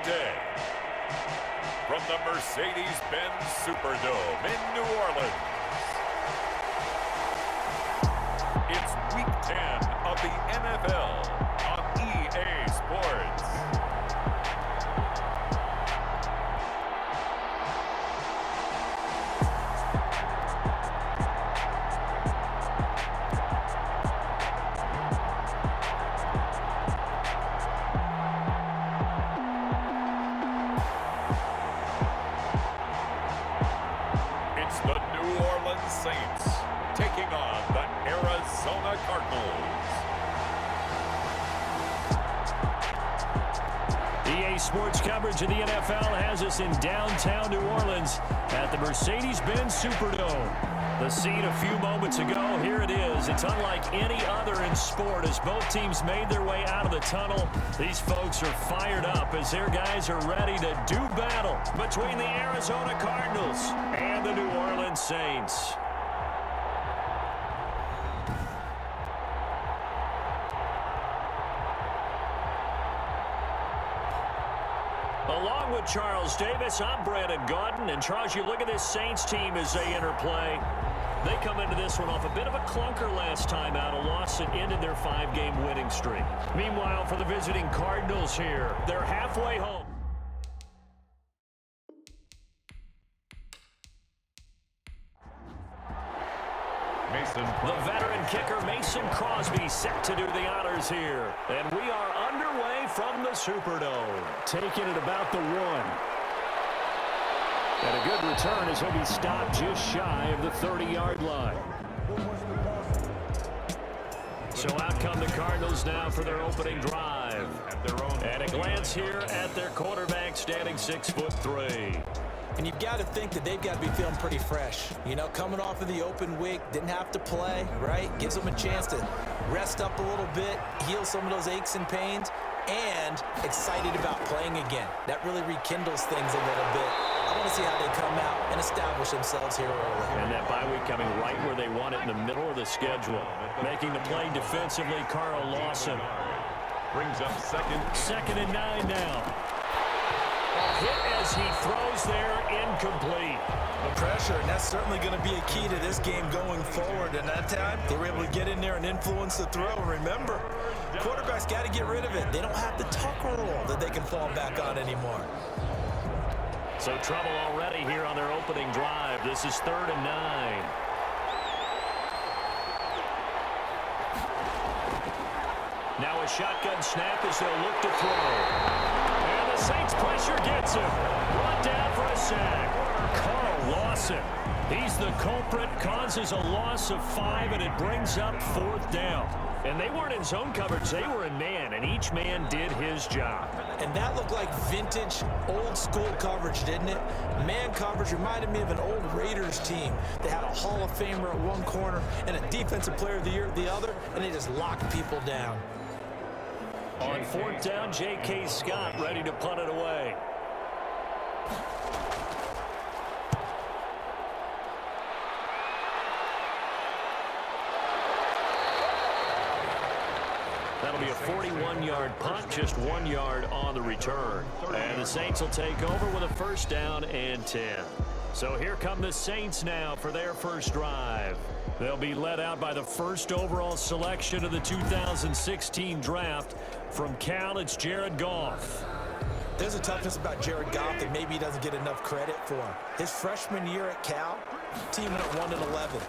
day. From the Mercedes-Benz Superdome in New Orleans, it's Week 10 of the NFL on EA Sports. The New Orleans Saints taking on the Arizona Cardinals. EA Sports coverage of the NFL has us in downtown New Orleans at the Mercedes-Benz Superdome. The scene a few moments ago, here it is. It's unlike any other in sport as both teams made their way out of the tunnel. These folks are fired up as their guys are ready to do battle between the Arizona Cardinals and the New Orleans Saints. Along with Charles Davis, I'm Brandon Gaudin. And Charles, you look at this Saints team as they interplay. They come into this one off a bit of a clunker last time out, a loss that ended their 5-game winning streak. Meanwhile, for the visiting Cardinals here, they're halfway home. The veteran kicker Mason Crosby set to do the honors here. And we are underway from the Superdome. Taking it about the 1. And a good return as he'll be stopped just shy of the 30-yard line. So out come the Cardinals now for their opening drive. And a glance here at their quarterback standing 6'3". And you've got to think that they've got to be feeling pretty fresh. You know, coming off of the open week, didn't have to play, right? Gives them a chance to rest up a little bit, heal some of those aches and pains, and excited about playing again. That really rekindles things a little bit. I want to see how they come out and establish themselves here early. And that bye week coming right where they want it in the middle of the schedule. Making the play defensively, Carl Lawson. Brings up second and 9 now. Hit as he throws there, incomplete. The pressure, and that's certainly going to be a key to this game going forward. And that time, they were able to get in there and influence the throw. And remember, quarterbacks got to get rid of it. They don't have the tuck rule that they can fall back on anymore. So trouble already here on their opening drive. This is 3rd and 9. Now a shotgun snap as they'll look to throw. And the Saints pressure gets him. Brought down for a sack. Carl Lawson. He's the culprit, causes a loss of 5, and it brings up 4th down. And they weren't in zone coverage, they were in man, and each man did his job. And that looked like vintage, old-school coverage, didn't it? Man coverage reminded me of an old Raiders team. They had a Hall of Famer at one corner and a Defensive Player of the Year at the other, and they just locked people down. On 4th down, J.K. Scott ready to punt it away. That'll be a 41-yard punt, just 1 yard on the return. And the Saints will take over with a 1st down and 10. So here come the Saints now for their first drive. They'll be led out by the 1st overall selection of the 2016 draft. From Cal, it's Jared Goff. There's a toughness about Jared Goff that maybe he doesn't get enough credit for. His freshman year at Cal, team went 1-11.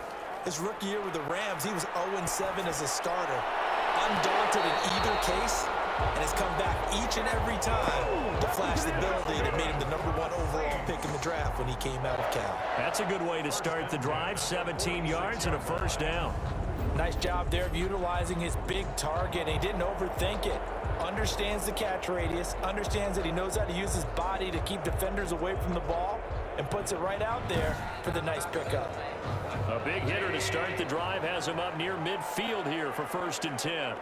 His rookie year with the Rams, he was 0-7 as a starter. Undaunted in either case, and has come back each and every time to flash the ability that made him the #1 overall pick in the draft when he came out of Cal. That's a good way to start the drive. 17 yards and a 1st down. Nice job there of utilizing his big target. He didn't overthink it. Understands the catch radius, understands that he knows how to use his body to keep defenders away from the ball, and puts it right out there for the nice pickup. A big hitter to start the drive has him up near midfield here for 1st and 10.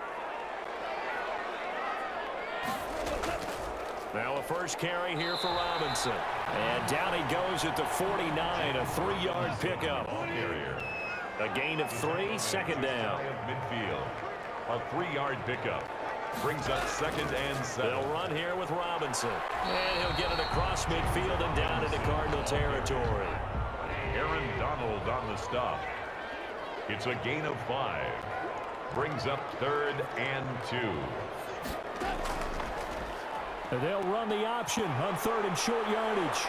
Now a first carry here for Robinson. And down he goes at the 49, a 3-yard pickup. A gain of 3, 2nd down. Midfield, a 3-yard pickup. Brings up 2nd and 7. They'll run here with Robinson. And he'll get it across midfield and down into Cardinal territory. Aaron Donald on the stop. It's a gain of 5. Brings up 3rd and 2. They'll run the option on 3rd and short yardage.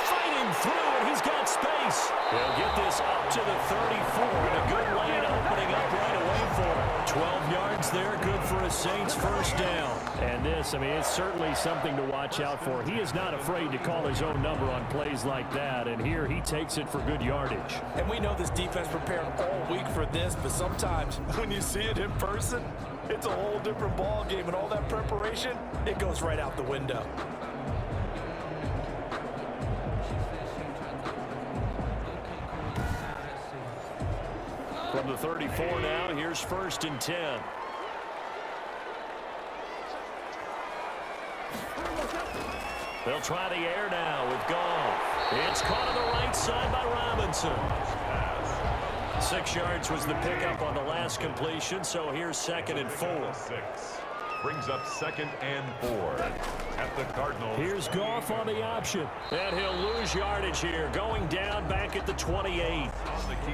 Fighting through, and he's got space. They'll get this up to the 34, and a good lane opening up right away for him. 12 yards there, good for a Saints first down. And this, I mean, it's certainly something to watch out for. He is not afraid to call his own number on plays like that, and here he takes it for good yardage. And we know this defense prepared all week for this, but sometimes when you see it in person, it's a whole different ball game, and all that preparation, it goes right out the window. From the 34 now, here's 1st and 10. They'll try the air now with Goff. It's caught on the right side by Robinson. 6 yards was the pickup on the last completion, so here's 2nd and 4. 6. Brings up 2nd and 4 at the Cardinals. Here's Goff on the option, and he'll lose yardage here, going down back at the 28.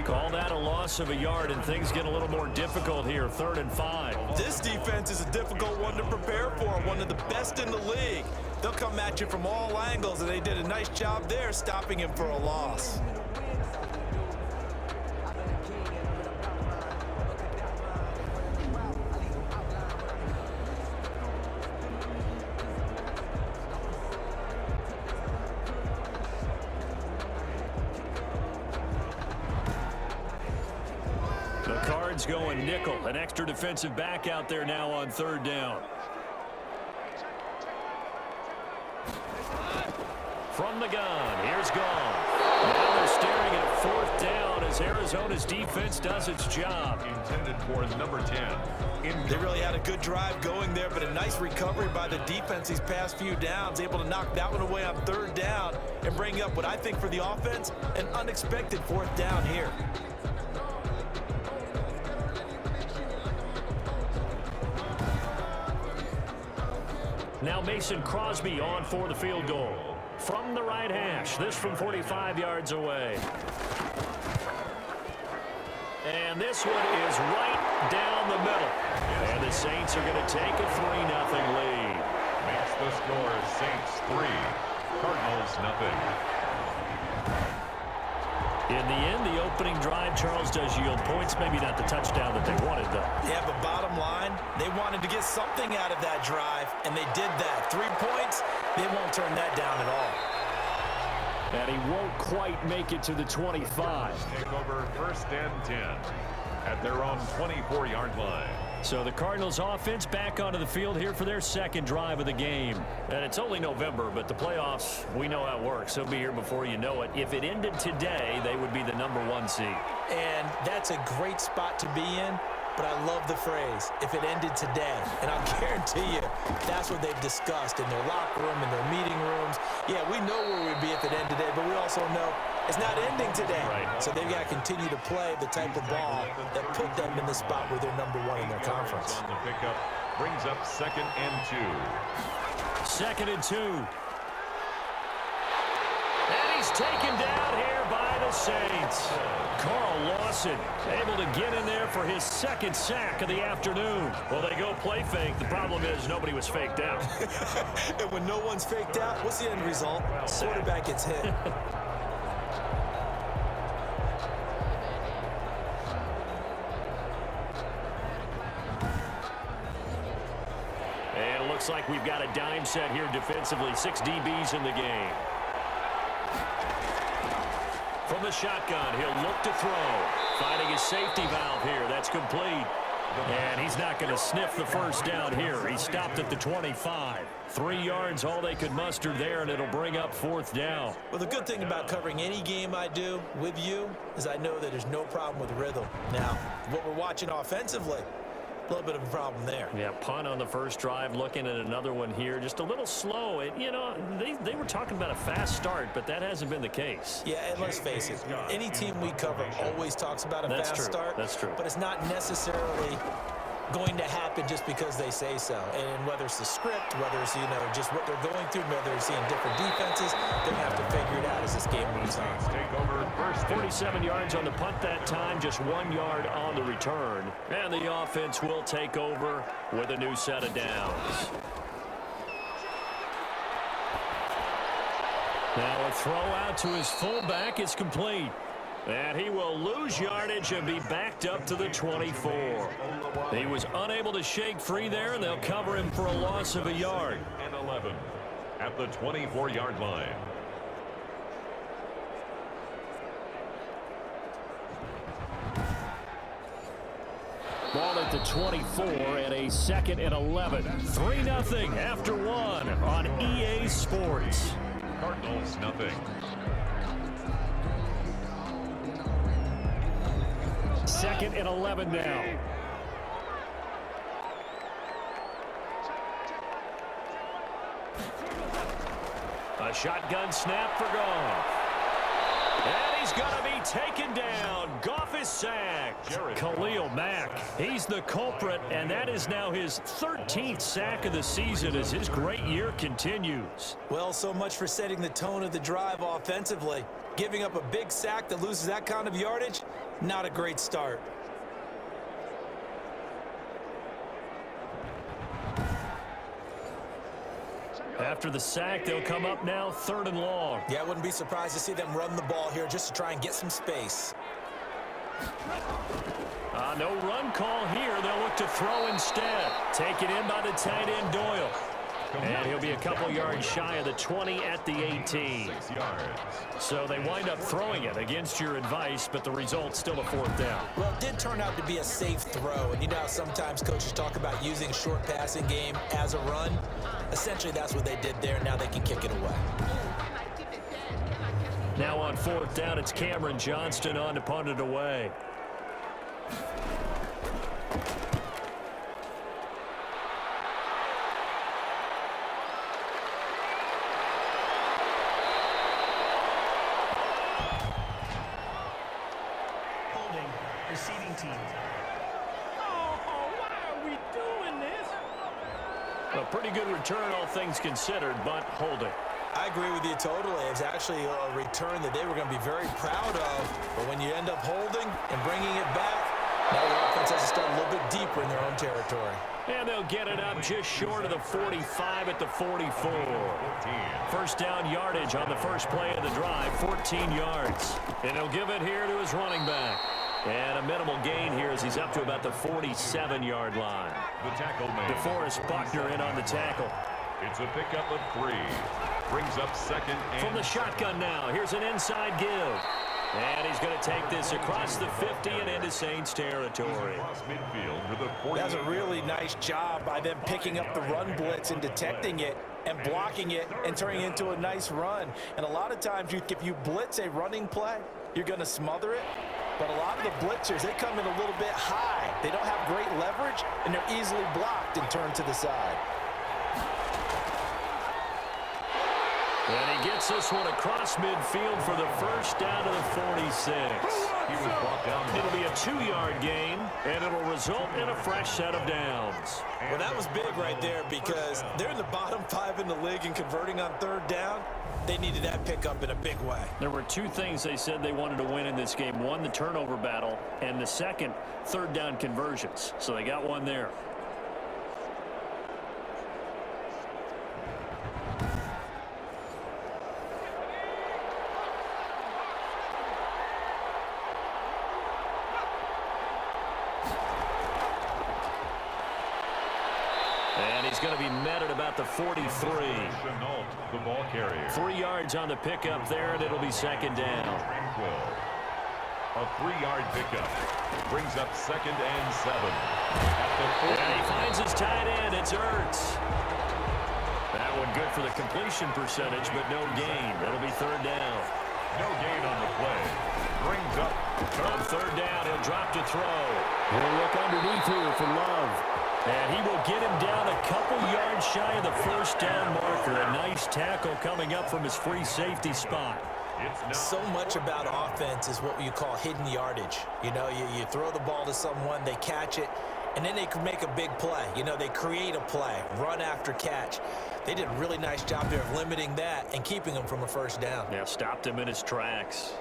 Call that a loss of a yard, and things get a little more difficult here, 3rd and 5. This defense is a difficult one to prepare for, one of the best in the league. They'll come at you from all angles, and they did a nice job there stopping him for a loss. The Cards going nickel, an extra defensive back out there now on 3rd down. From the gun, here's Goff. Now they're staring at 4th down as Arizona's defense does its job. Intended for number 10. They really had a good drive going there, but a nice recovery by the defense these past few downs, able to knock that one away on 3rd down and bring up what I think for the offense, an unexpected 4th down here. Now Mason Crosby on for the field goal. From the right hash, this from 45 yards away. And this one is right down the middle. And the Saints are going to take a 3-0 lead. Makes the score Saints 3, Cardinals nothing. In the end, the opening drive, Charles, does yield points. Maybe not the touchdown that they wanted, though. Yeah, but bottom line, they wanted to get something out of that drive, and they did that. 3 points, they won't turn that down at all. And he won't quite make it to the 25. Take over 1st and 10 at their own 24-yard line. So the Cardinals offense back onto the field here for their 2nd drive of the game. And it's only November, but the playoffs, we know how it works. They'll be here before you know it. If it ended today, they would be the number 1 seed. And that's a great spot to be in, but I love the phrase, if it ended today. And I'll guarantee you, that's what they've discussed in their locker room, in their meeting rooms. Yeah, we know where we'd be if it ended today, but we also know it's not ending today. Right. So they've got to continue to play the type of ball that put them in the spot where they're number 1 in their conference. On the pickup, brings up 2nd and 2. 2nd and 2. And he's taken down here by the Saints. Carl Lawson able to get in there for his 2nd sack of the afternoon. Well, they go play fake. The problem is nobody was faked out. And when no one's faked out, what's the end result? Quarterback gets hit. And it looks like we've got a dime set here defensively. 6 DBs in the game. From the shotgun, he'll look to throw. Finding his safety valve here. That's complete. And he's not going to sniff the first down here. He stopped at the 25. 3 yards, all they could muster there, and it'll bring up 4th down. Well, the good thing about covering any game I do with you is I know that there's no problem with rhythm. Now, what we're watching offensively, a little bit of a problem there. Yeah, punt on the first drive, looking at another one here. Just a little slow. You know, they were talking about a fast start, but that hasn't been the case. Yeah, and let's face it, any team we cover always talks about a fast start. That's true. But it's not necessarily going to happen just because they say so. And whether it's the script, whether it's, just what they're going through, whether they're seeing different defenses, they're going to have to figure it out as this game moves on. Take over first. 47 yards on the punt that time, just 1 yard on the return. And the offense will take over with a new set of downs. Now a throw out to his fullback is complete. And he will lose yardage and be backed up to the 24. He was unable to shake free there, and they'll cover him for a loss of a yard. And 11 at the 24-yard line. Ball at the 24 and a 2nd and 11. 3-0 after 1 on EA Sports. Cardinals nothing. 2nd and 11 now. A shotgun snap for Goff. And he's going to be taken down. Goff is sacked. Khalil Mack, he's the culprit, and that is now his 13th sack of the season as his great year continues. Well, so much for setting the tone of the drive offensively. Giving up a big sack that loses that kind of yardage, not a great start. After the sack, they'll come up now 3rd and long. Yeah, I wouldn't be surprised to see them run the ball here just to try and get some space. No run call here. They'll look to throw instead. Taken in by the tight end, Doyle. And he'll be a couple yards shy of the 20 at the 18. 6 yards. So they wind up throwing it against your advice, but the result's still a 4th down. Well, it did turn out to be a safe throw. And you know how sometimes coaches talk about using a short passing game as a run? Essentially, that's what they did there. Now they can kick it away. Now on 4th down, it's Cameron Johnston on to punt it away. Receiving team. Oh, why are we doing this? A pretty good return, all things considered, but holding. I agree with you totally. It's actually a return that they were going to be very proud of. But when you end up holding and bringing it back, now the offense has to start a little bit deeper in their own territory. And they'll get it up just short of the 45 at the 44. 1st down yardage on the first play of the drive, 14 yards. And he'll give it here to his running back. And a minimal gain here as he's up to about the 47-yard line. The tackle man. DeForest Buckner in on the tackle. It's a pickup of 3. Brings up 2nd and... From the shotgun now, here's an inside give. And he's going to take this across the 50 and into Saints territory. Across midfield to the 40. That's a really nice job by them picking up the run blitz and detecting it and blocking it and turning it into a nice run. And a lot of times, if you blitz a running play, you're going to smother it. But a lot of the blitzers, they come in a little bit high. They don't have great leverage, and they're easily blocked and turned to the side. And he gets this one across midfield for the 1st down to the 46. He was brought down. It'll be a 2-yard gain, and it'll result in a fresh set of downs. Well, that was big right there because they're in the bottom 5 in the league and converting on 3rd down. They needed that pickup in a big way. There were 2 things they said they wanted to win in this game. One, the turnover battle, and the second, 3rd down conversions. So they got one there. And he's going to be met at about the 43. Chenault, the ball carrier. 3 yards on the pickup there, and it'll be 2nd down. Tranquil. A 3-yard pickup. Brings up 2nd and 7. At the 40. And he finds his tight end. It's Ertz. That one good for the completion percentage, but no gain. That'll be 3rd down. No gain on the play. Brings up On 3rd down, he'll drop to throw. He'll look underneath here for Love. And he will get him down a couple yards shy of the 1st down marker. A nice tackle coming up from his free safety spot. So much about offense is what you call hidden yardage. You know, you throw the ball to someone, they catch it, And then they can make a big play. You know, they create a play, run after catch. They did a really nice job there of limiting that and keeping him from a first down. Yeah, stopped him in his tracks.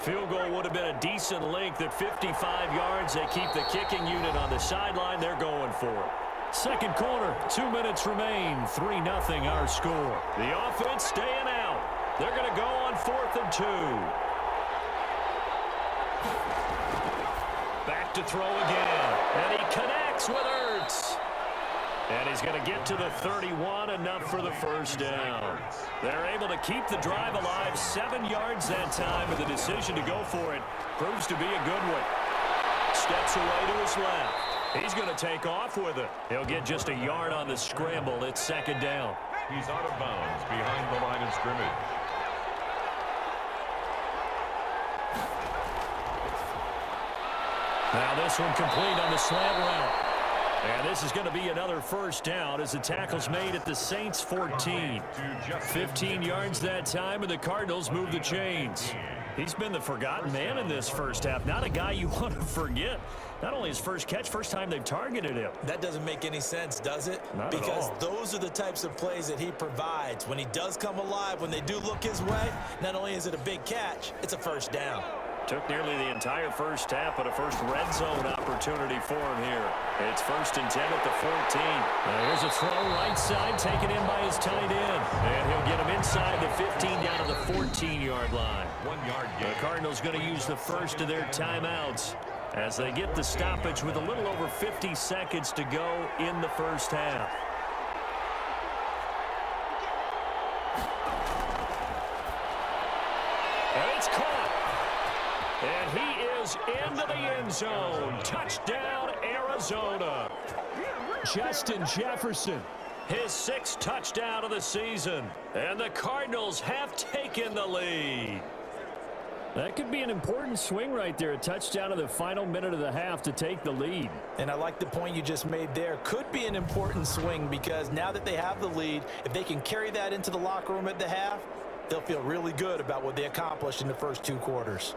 Field goal would have been a decent length at 55 yards. They keep the kicking unit on the sideline. They're going for it. Second quarter, 2 minutes remain. 3-0 our score. The offense staying out. They're going to go on 4th and 2. Back to throw again. And he connects with Ertz. And he's going to get to the 31, enough for the first down. They're able to keep the drive alive, 7 yards that time, and the decision to go for it proves to be a good one. Steps away to his left. He's going to take off with it. He'll get just a yard on the scramble. It's second down. He's out of bounds behind the line of scrimmage. Now this one complete on the slant route. And this is going to be another first down as the tackle's made at the Saints 14. 15 yards that time, and the Cardinals move the chains. He's been the forgotten man in this first half. Not a guy you want to forget. Not only his first catch, first time they've targeted him. That doesn't make any sense, does it? Not because at all. Those are the types of plays that he provides. When he does come alive, when they do look his way, not only is it a big catch, it's a first down. Took nearly the entire first half, but a first red zone opportunity for him here. It's 1st and 10 at the 14. Now here's a throw right side, taken in by his tight end. And he'll get him inside the 15 down to the 14-yard line. 1 yard gain. The Cardinals going to use the first of their timeouts as they get the stoppage with a little over 50 seconds to go in the first half. And it's caught. And he is into the end zone. Touchdown, Arizona. Justin Jefferson, his 6th touchdown of the season. And the Cardinals have taken the lead. That could be an important swing right there. A touchdown in the final minute of the half to take the lead. And I like the point you just made there. Could be an important swing because now that they have the lead, if they can carry that into the locker room at the half, they'll feel really good about what they accomplished in the first 2 quarters.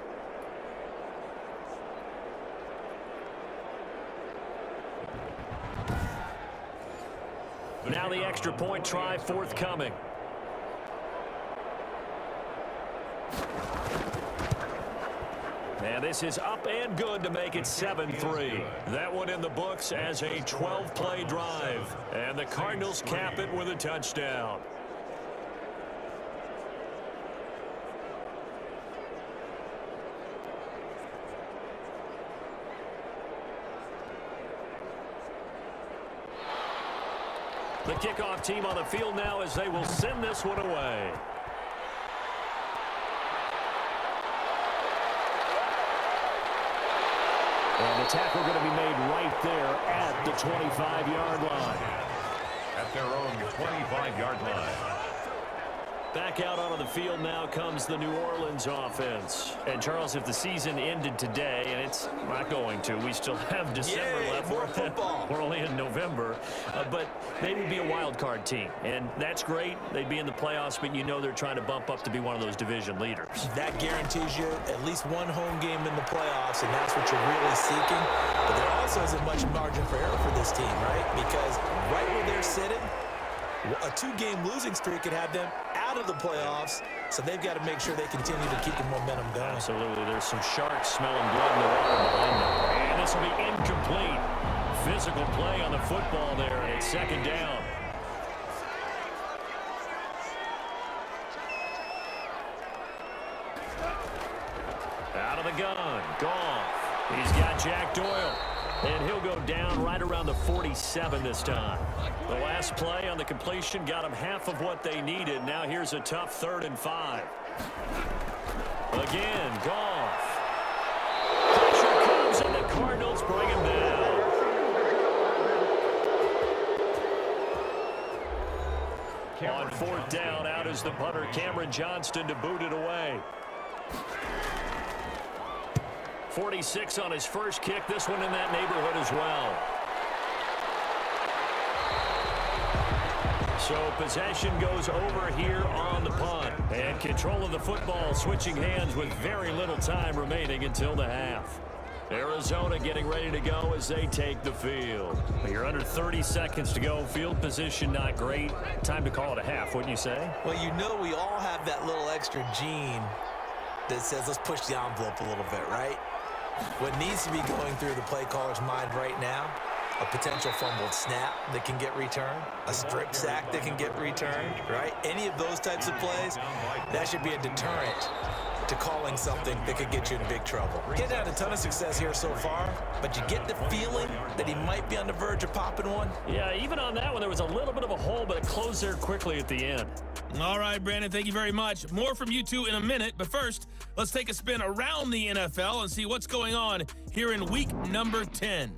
Now the extra point try forthcoming. And this is up and good to make it 7-3. That one in the books as a 12-play drive. And the Cardinals cap it with a touchdown. The kickoff team on the field now as they will send this one away. And the tackle going to be made right there at the 25-yard line. At their own 25-yard line. Back out onto the field now comes the New Orleans offense. And, Charles, if the season ended today, and it's not going to, we still have December left. More football. We're only in November. But they would be a wild card team. And that's great. They'd be in the playoffs, but you know they're trying to bump up to be one of those division leaders. That guarantees you at least one home game in the playoffs, and that's what you're really seeking. But there also isn't much margin for error for this team, right? Because right where they're sitting, a 2-game losing streak could have them out of the playoffs, so they've got to make sure they continue to keep the momentum going. Absolutely. There's some sharks smelling blood in the water behind them. And this will be incomplete. Physical play on the football there. It's second down. Out of the gun. Goff. He's got Jack Doyle. And he'll go down right around the 47 this time. The last play on the completion got them half of what they needed. Now here's a tough 3rd and 5. Again, Goff. Pressure comes, and the Cardinals bring him down. On 4th down, out is the punter, Cameron Johnston, to boot it away. 46 on his first kick. This one in that neighborhood as well. So possession goes over here on the punt. And control of the football switching hands with very little time remaining until the half. Arizona getting ready to go as they take the field. You're under 30 seconds to go. Field position not great. Time to call it a half, wouldn't you say? Well, you know we all have that little extra gene that says let's push the envelope a little bit, right? What needs to be going through the play caller's mind right now, a potential fumbled snap that can get returned, a strip sack that can get returned, right? Any of those types of plays, that should be a deterrent to calling something that could get you in big trouble. Getting had a ton of success here so far, but you get the feeling that he might be on the verge of popping one. Yeah, even on that one, there was a little bit of a hole, but it closed there quickly at the end. All right, Brandon, thank you very much. More from you two in a minute, but first, let's take a spin around the NFL and see what's going on here in week number 10.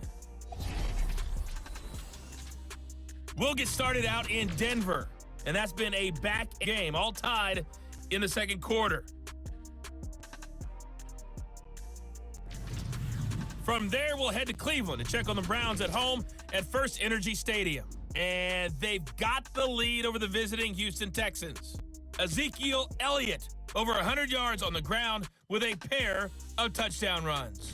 We'll get started out in Denver, and that's been a back game, all tied in the second quarter. From there, we'll head to Cleveland to check on the Browns at home at First Energy Stadium. And they've got the lead over the visiting Houston Texans. Ezekiel Elliott, over 100 yards on the ground with a pair of touchdown runs.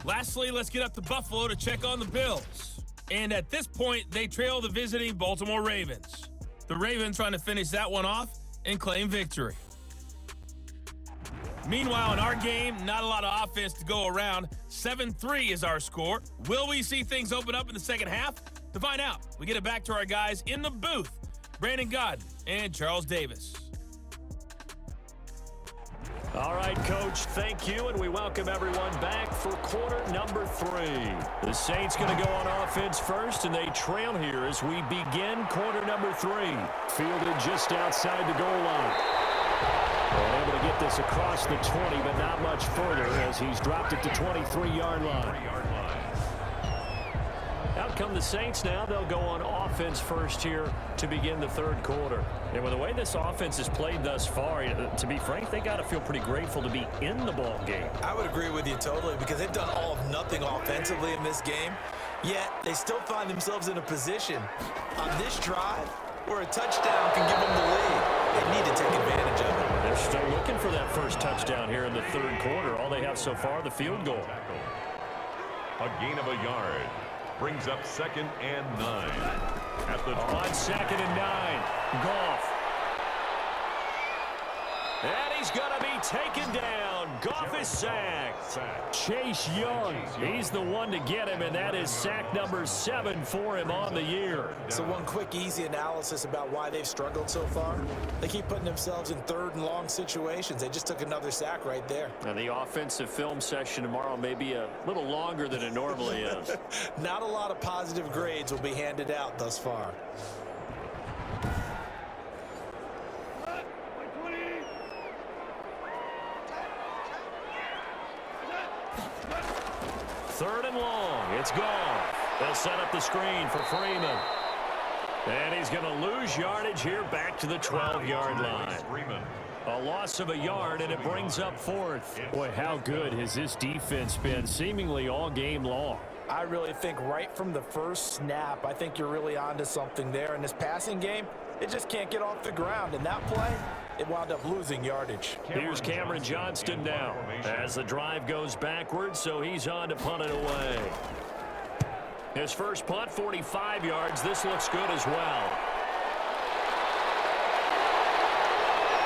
Lastly, let's get up to Buffalo to check on the Bills. And at this point, they trail the visiting Baltimore Ravens. The Ravens trying to finish that one off and claim victory. Meanwhile, in our game, not a lot of offense to go around. 7-3 is our score. Will we see things open up in the second half? To find out, we get it back to our guys in the booth, Brandon Gaudin and Charles Davis. All right, Coach, thank you, and we welcome everyone back for quarter number 3. The Saints going to go on offense first, and they trail here as we begin quarter number 3. Fielded just outside the goal line. And able to get this across the 20, but not much further as he's dropped it to 23-yard line. Out come the Saints now. They'll go on offense first here to begin the third quarter. And with the way this offense has played thus far, to be frank, they got to feel pretty grateful to be in the ball game. I would agree with you totally because they've done all of nothing offensively in this game, yet they still find themselves in a position on this drive where a touchdown can give them the lead. They need to take advantage of it. They're still looking for that first touchdown here in the third quarter. All they have so far, the field goal. A gain of a yard. Brings up 2nd and 9. At the on 2nd and 9. Goff. And he's going to be taken down. Goff is sacked. Chase Young, he's the one to get him, and that is sack number 7 for him on the year. So one quick, easy analysis about why they've struggled so far. They keep putting themselves in third and long situations. They just took another sack right there. And the offensive film session tomorrow may be a little longer than it normally is. Not a lot of positive grades will be handed out thus far. Third and long. It's gone. They'll set up the screen for Freeman. And he's going to lose yardage here back to the 12-yard line. A loss of a yard, and it brings up 4th. Boy, how good has this defense been seemingly all game long? I really think right from the first snap, I think you're really onto something there. In this passing game, it just can't get off the ground. In that play, it wound up losing yardage. Here's Cameron Johnston now as the drive goes backwards, so he's on to punt it away. His first punt, 45 yards. This looks good as well.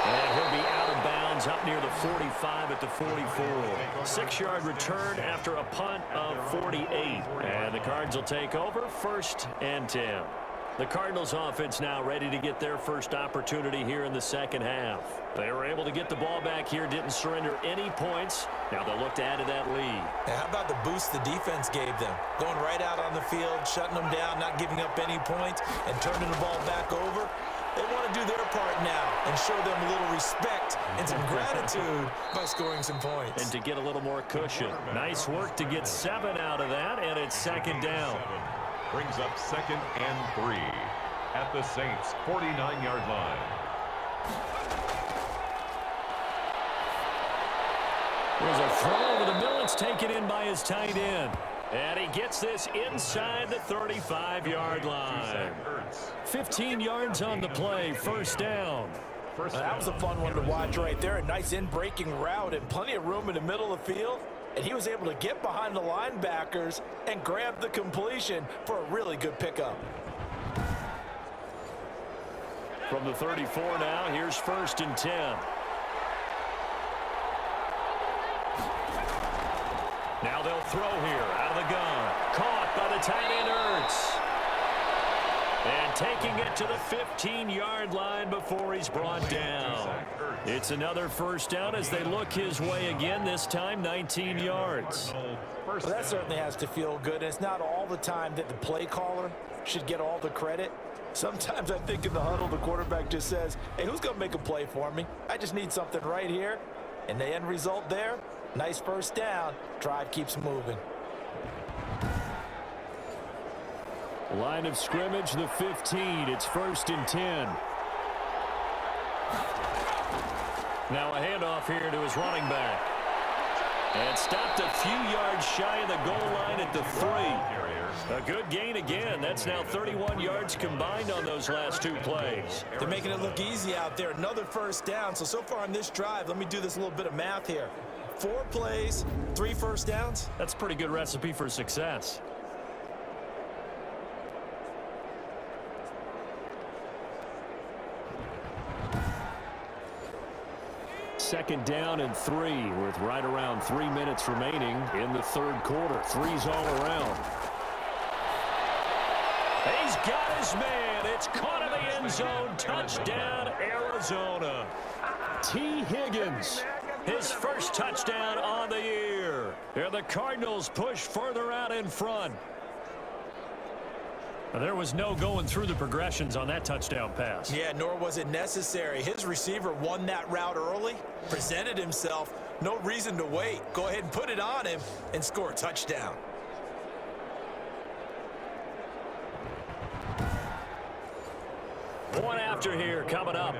And he'll be out of bounds up near the 45 at the 44. 6-yard return after a punt of 48. And the Cards will take over 1st and 10. The Cardinals offense now ready to get their first opportunity here in the second half. They were able to get the ball back here, didn't surrender any points. Now they'll look to add to that lead. Now how about the boost the defense gave them? Going right out on the field, shutting them down, not giving up any points, and turning the ball back over. They want to do their part now and show them a little respect and some gratitude by scoring some points. And to get a little more cushion. Nice work to get 7 out of that, and it's 2nd down. Brings up 2nd and 3 at the Saints' 49-yard line. There's a throw over the middle. It's taken in by his tight end. And he gets this inside the 35-yard line. 15 yards on the play, 1st down. First That was a fun one to watch right there. A nice in-breaking route and plenty of room in the middle of the field. And he was able to get behind the linebackers and grab the completion for a really good pickup. From the 34 now, here's 1st and 10. Now they'll throw here out of the gun. Caught by the tight end Ertz. And taking it to the 15-yard line before he's brought down. It's another 1st down as they look his way again, this time 19 yards. Well, that certainly has to feel good. And it's not all the time that the play caller should get all the credit. Sometimes I think in the huddle, the quarterback just says, hey, who's going to make a play for me? I just need something right here. And the end result there, nice 1st down. Drive keeps moving. Line of scrimmage, the 15. It's 1st and 10. Now a handoff here to his running back. And stopped a few yards shy of the goal line at the 3. A good gain again. That's now 31 yards combined on those last 2 plays. They're making it look easy out there. Another 1st down. So far on this drive, let me do this little bit of math here. 4 plays, 3 1st downs. That's a pretty good recipe for success. Second down and 3 with right around 3 minutes remaining in the 3rd quarter. 3's all around. He's got his man. It's caught in the end zone. Touchdown, Arizona. T. Higgins, his 1st touchdown on the year. And the Cardinals push further out in front. There was no going through the progressions on that touchdown pass. Yeah, nor was it necessary. His receiver won that route early, presented himself. No reason to wait. Go ahead and put it on him and score a touchdown. One after here coming up.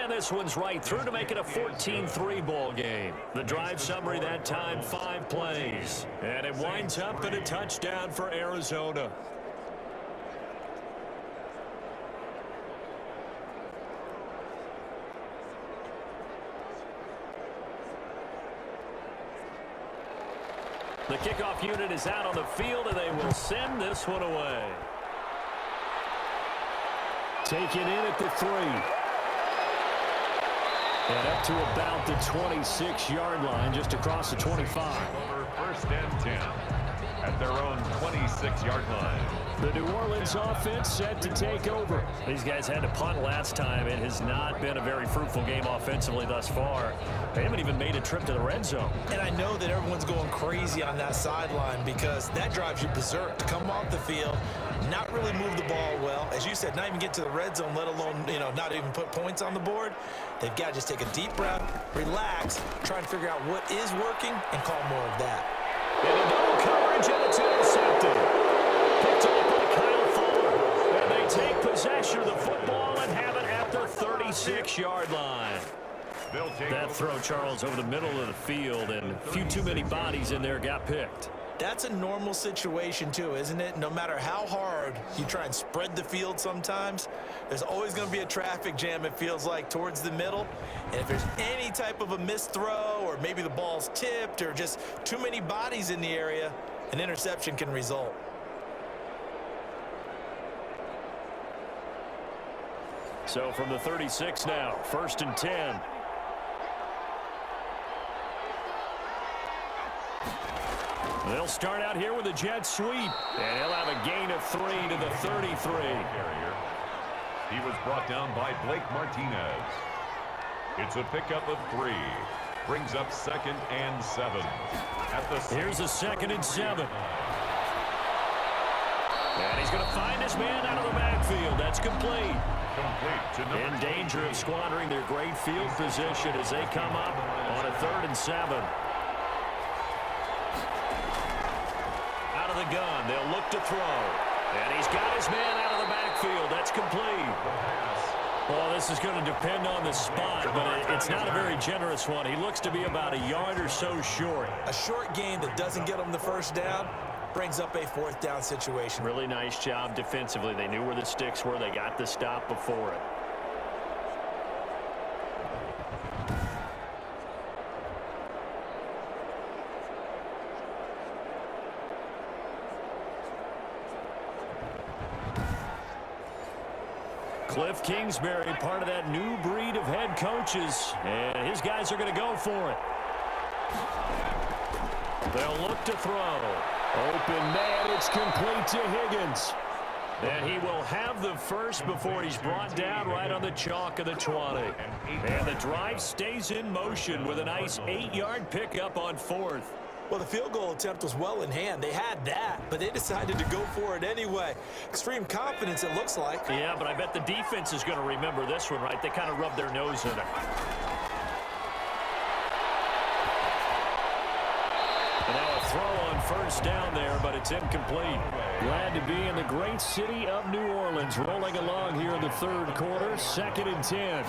And this one's right through to make it a 14-3 ball game. The drive summary that time, 5 plays. And it winds up in a touchdown for Arizona. The kickoff unit is out on the field, and they will send this one away. Taken in at the 3. And up to about the 26-yard line, just across the 25. Over 1st and 10 at their own 26-yard line. The New Orleans offense set to take over. These guys had to punt last time. It has not been a very fruitful game offensively thus far. They haven't even made a trip to the red zone. And I know that everyone's going crazy on that sideline because that drives you berserk to come off the field, not really move the ball well. As you said, not even get to the red zone, let alone, not even put points on the board. They've got to just take a deep breath, relax, try and figure out what is working, and call more of that. And a double coverage, and it's intercepted. Picked up by Kyle Fuller. And they take possession of the football and have it at the 36-yard line. That throw, Charles, over the middle of the field, and a few too many bodies in there got picked. That's a normal situation, too, isn't it? No matter how hard you try and spread the field sometimes, there's always going to be a traffic jam, it feels like, towards the middle. And if there's any type of a missed throw or maybe the ball's tipped or just too many bodies in the area, an interception can result. So from the 36 now, 1st and 10. They'll start out here with a jet sweep, and he'll have a gain of 3 to the 33. He was brought down by Blake Martinez. It's a pickup of 3. Brings up 2nd and 7. Here's a 2nd and 7. And he's going to find his man out of the backfield. That's complete. In danger of squandering their great field position as they come up on a 3rd and 7. The gun, they'll look to throw, and he's got his man out of the backfield. That's complete. Well, this is going to depend on the spot, but it's not a very generous one. He looks to be about a yard or so short. A short gain that doesn't get him the 1st down, brings up a fourth down situation. Really nice job defensively. They knew where the sticks were. They got the stop before it. Cliff Kingsbury, part of that new breed of head coaches, and his guys are going to go for it. They'll look to throw. Open man, it's complete to Higgins. And he will have the first before he's brought down right on the chalk of the 20. And the drive stays in motion with a nice 8-yard pickup on fourth. Well, the field goal attempt was well in hand. They had that, but they decided to go for it anyway. Extreme confidence, it looks like. Yeah, but I bet the defense is going to remember this one, right? They kind of rubbed their nose in it. And now a throw on first down there, but it's incomplete. Glad to be in the great city of New Orleans, rolling along here in the third quarter, 2nd and 10.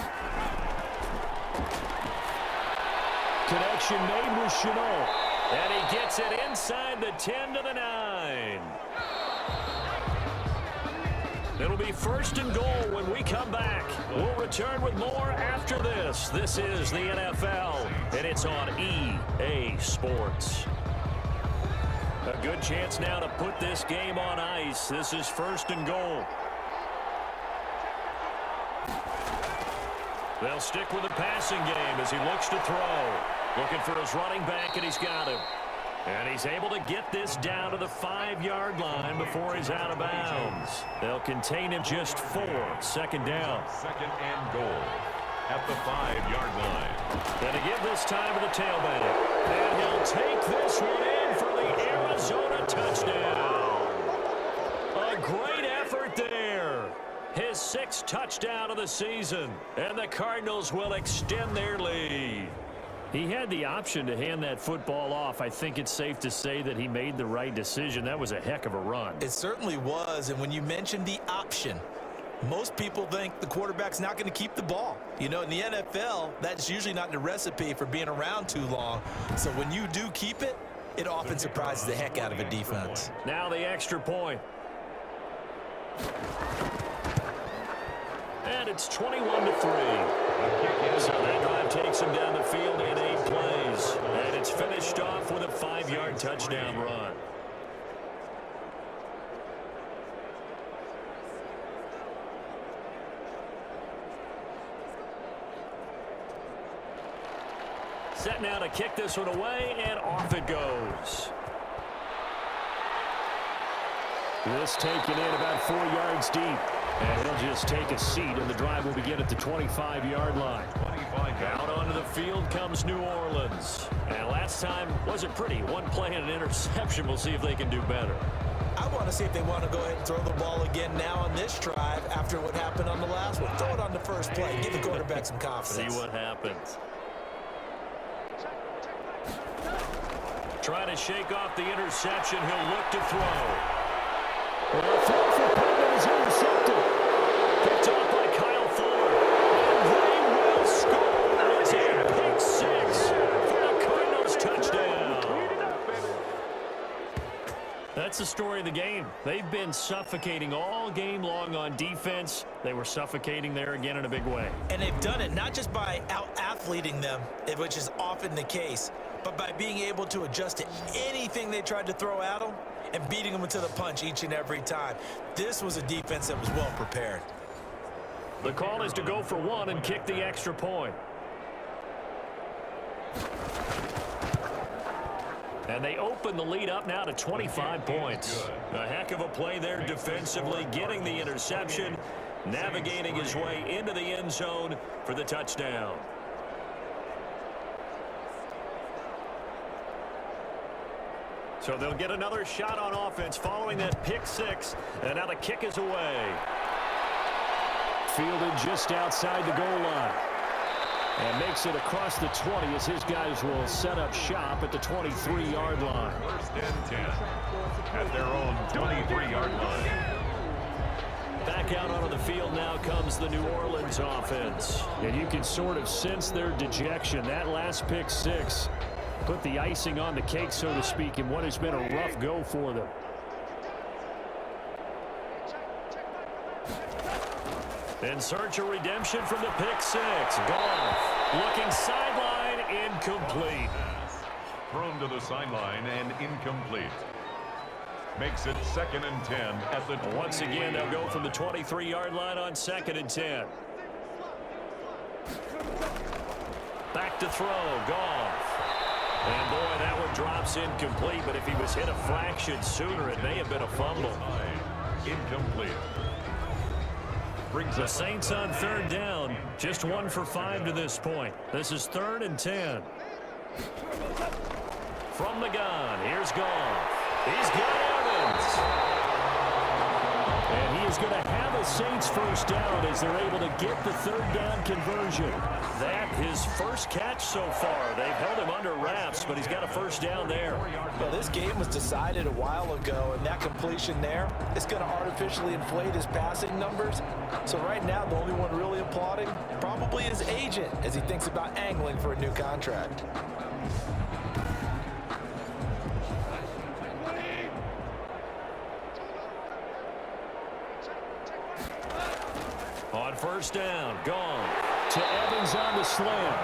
Connection made with Shenault. And he gets it inside the 10 to the 9. It'll be 1st and goal when we come back. We'll return with more after this. This is the NFL, and it's on EA Sports. A good chance now to put this game on ice. This is 1st and goal. They'll stick with the passing game as he looks to throw. Looking for his running back, and he's got him. And he's able to get this down to the 5-yard line before he's out of bounds. They'll contain him just 4. 2nd down. 2nd and goal at the 5-yard line. And to give this time to the tailback. And he'll take this one in for the Arizona touchdown. A great effort there. His 6th touchdown of the season. And the Cardinals will extend their lead. He had the option to hand that football off. I think it's safe to say that he made the right decision. That was a heck of a run. It certainly was, and when you mentioned the option, most people think the quarterback's not going to keep the ball. You know, in the NFL, that's usually not the recipe for being around too long. So when you do keep it, it often surprises the heck out of a defense. Now the extra point. And it's 21-3. So that drive takes him down the field in 8 plays. And it's finished off with a 5-yard touchdown run. Set now to kick this one away, and off it goes. This taken in about 4 yards deep. And he'll just take a seat, and the drive will begin at the 25-yard line. Out onto the field comes New Orleans. And last time wasn't pretty. One play and an interception. We'll see if they can do better. I want to see if they want to go ahead and throw the ball again now on this drive after what happened on the last one. Throw it on the first play. Give the quarterback some confidence. See what happens. Trying to shake off the interception. He'll look to throw. Well, throw for Cardinals intercepted. Picked off by Kyle Fuller. And they will score. It's a pick 6 for the Cardinals touchdown. That's the story of the game. They've been suffocating all game long on defense. They were suffocating there again in a big way. And they've done it not just by out-athleting them, which is often the case, but by being able to adjust to anything they tried to throw at them and beating them into the punch each and every time. This was a defense that was well prepared. The call is to go for 1 and kick the extra point. And they open the lead up now to 25 points. A heck of a play there defensively, getting the interception, navigating his way into the end zone for the touchdown. So they'll get another shot on offense following that pick 6. And now the kick is away. Fielded just outside the goal line. And makes it across the 20 as his guys will set up shop at the 23-yard line. 1st and 10 at their own 23-yard line. Back out onto the field now comes the New Orleans offense. And you can sort of sense their dejection. That last pick 6 put the icing on the cake, so to speak, in what has been a rough go for them. In search of redemption from the pick six. Goff looking sideline, incomplete. Thrown to the sideline and incomplete. Makes it 2nd and 10 at the 20. Once again, they'll go from the 23-yard line on 2nd and 10. Back to throw, Goff. And boy, that one drops incomplete, but if he was hit a fraction sooner, it may have been a fumble. Incomplete. The Saints on 3rd down, just 1 for 5 to this point. This is 3rd and 10. From the gun, here's Goff. He's got Evans. And he is going to have a Saints first down as they're able to get the 3rd down conversion. That his first catch so far. They've held him under wraps, but he's got a first down there. Well, this game was decided a while ago, and that completion there is going to artificially inflate his passing numbers. So right now, the only one really applauding probably his agent as he thinks about angling for a new contract. On 1st down, gone to Evans on the slant.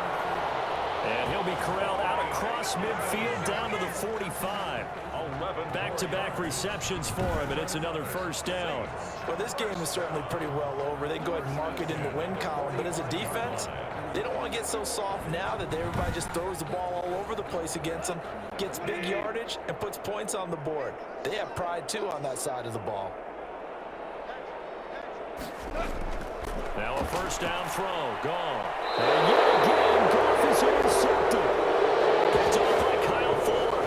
And he'll be corralled out across midfield down to the 45. 11 back-to-back receptions for him, and it's another first down. Well, this game is certainly pretty well over. They go ahead and mark it in the win column. But as a defense, they don't want to get so soft now that everybody just throws the ball all over the place against them, gets big yardage, and puts points on the board. They have pride, too, on that side of the ball. Now a first down throw, gone. And yet again, Goff is intercepted. Picked off by Kyle Fuller.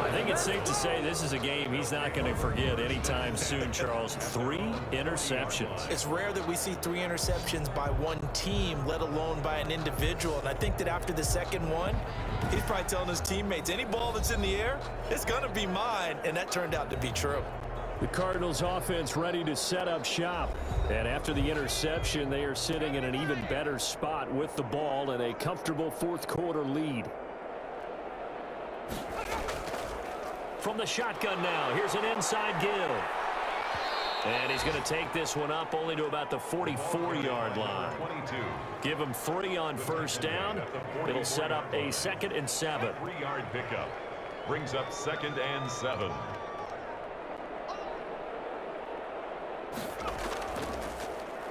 I think it's safe to say this is a game he's not going to forget anytime soon, Charles. 3 interceptions. It's rare that we see 3 interceptions by one team, let alone by an individual. And I think that after the second one, he's probably telling his teammates, any ball that's in the air, it's going to be mine. And that turned out to be true. The Cardinals offense ready to set up shop. And after the interception, they are sitting in an even better spot with the ball and a comfortable 4th quarter lead. From the shotgun now, here's an inside give. And he's going to take this one up only to about the 44-yard line. 22. Give him 3 on first down. It'll set up a 2nd and 7. 3-yard pickup. Brings up 2nd and 7.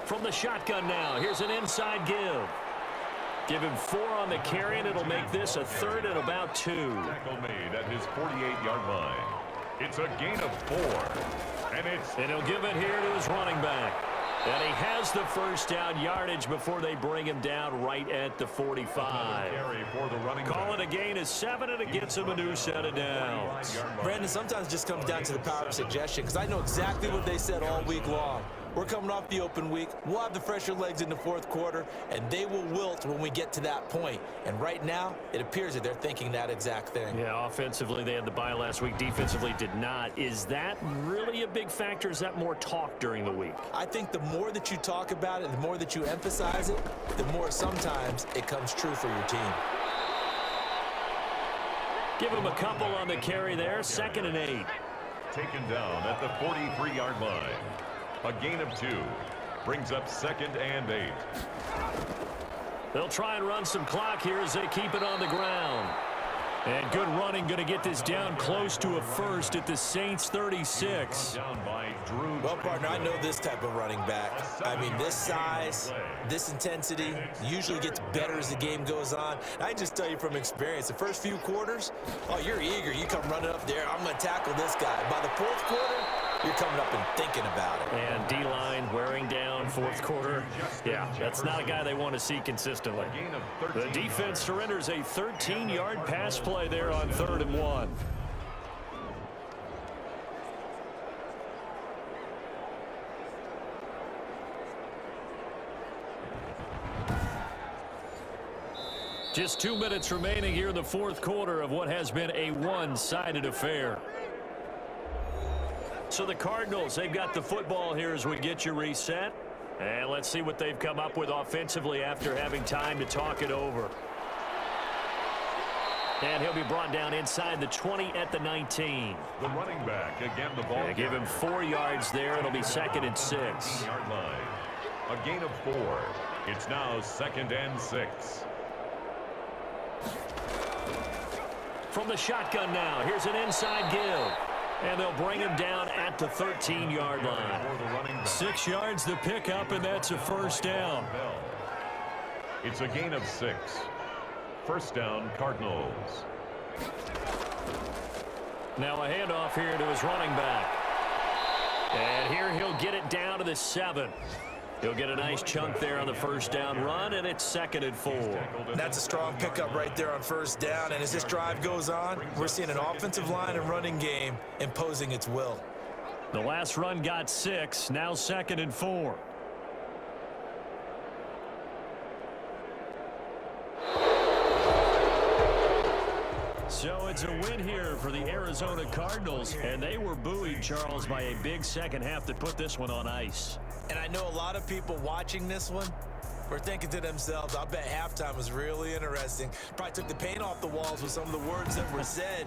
From the shotgun now, here's an inside give. Give him 4 on the carry, and it'll make this a 3rd and about 2. Tackle made at his 48-yard line. It's a gain of 4. And he'll give it here to his running back. And he has the first down yardage before they bring him down right at the 45. Call it a gain of 7, and it gets him a new set of downs. Brandon, sometimes it just comes down to the power of suggestion, because I know exactly what they said all week long. We're coming off the open week. We'll have the fresher legs in the 4th quarter, and they will wilt when we get to that point. And right now, it appears that they're thinking that exact thing. Yeah, offensively, they had the bye last week. Defensively, did not. Is that really a big factor? Is that more talk during the week? I think the more that you talk about it, the more that you emphasize it, the more sometimes it comes true for your team. Give him a couple on the carry there. 2nd and 8. Taken down at the 43-yard line. A gain of 2. Brings up 2nd and 8. They'll try and run some clock here as they keep it on the ground. And good running, going to get this down close to a first at the Saints 36. Well, partner, I know this type of running back. I mean, this size, this intensity usually gets better as the game goes on. I just tell you from experience, the first few quarters, oh, you're eager. You come running up there, I'm going to tackle this guy. By the 4th quarter, you're coming up and thinking about it. And D-line wearing down 4th quarter. Yeah, that's not a guy they want to see consistently. The defense surrenders a 13-yard pass play there on 3rd and 1. Just 2 minutes remaining here in the 4th quarter of what has been a one-sided affair. So the Cardinals, they've got the football here as we get you reset. And let's see what they've come up with offensively after having time to talk it over. And he'll be brought down inside the 20 at the 19. The running back, again the ball. They give him 4 yards there. It'll be 2nd and 6. 15-yard line. A gain of 4. It's now 2nd and 6. From the shotgun now, here's an inside give. And they'll bring him down at the 13-yard line. 6 yards to pick up, and that's a first down. It's a gain of 6. First down, Cardinals. Now a handoff here to his running back. And here he'll get it down to the 7. He'll get a nice chunk there on the first down run, and it's 2nd and 4. That's a strong pickup right there on first down, and as this drive goes on, we're seeing an offensive line and running game imposing its will. The last run got 6, now 2nd and 4. So it's a win here for the Arizona Cardinals, and they were buoyed, Charles, by a big second half that put this one on ice. And I know a lot of people watching this one were thinking to themselves, I bet halftime was really interesting. Probably took the paint off the walls with some of the words that were said.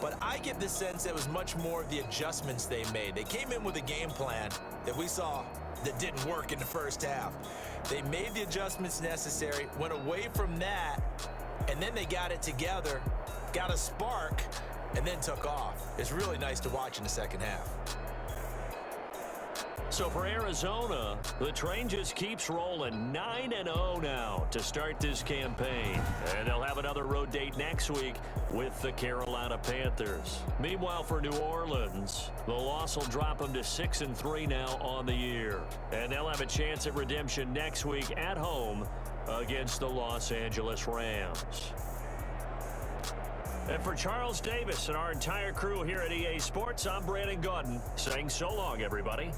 But I get the sense it was much more of the adjustments they made. They came in with a game plan that we saw that didn't work in the first half. They made the adjustments necessary, went away from that, and then they got it together, got a spark, and then took off. It's really nice to watch in the second half. So for Arizona, the train just keeps rolling. 9-0 now to start this campaign. And they'll have another road date next week with the Carolina Panthers. Meanwhile, for New Orleans, the loss will drop them to 6-3 now on the year. And they'll have a chance at redemption next week at home against the Los Angeles Rams. And for Charles Davis and our entire crew here at EA Sports, I'm Brandon Gaudin saying so long, everybody.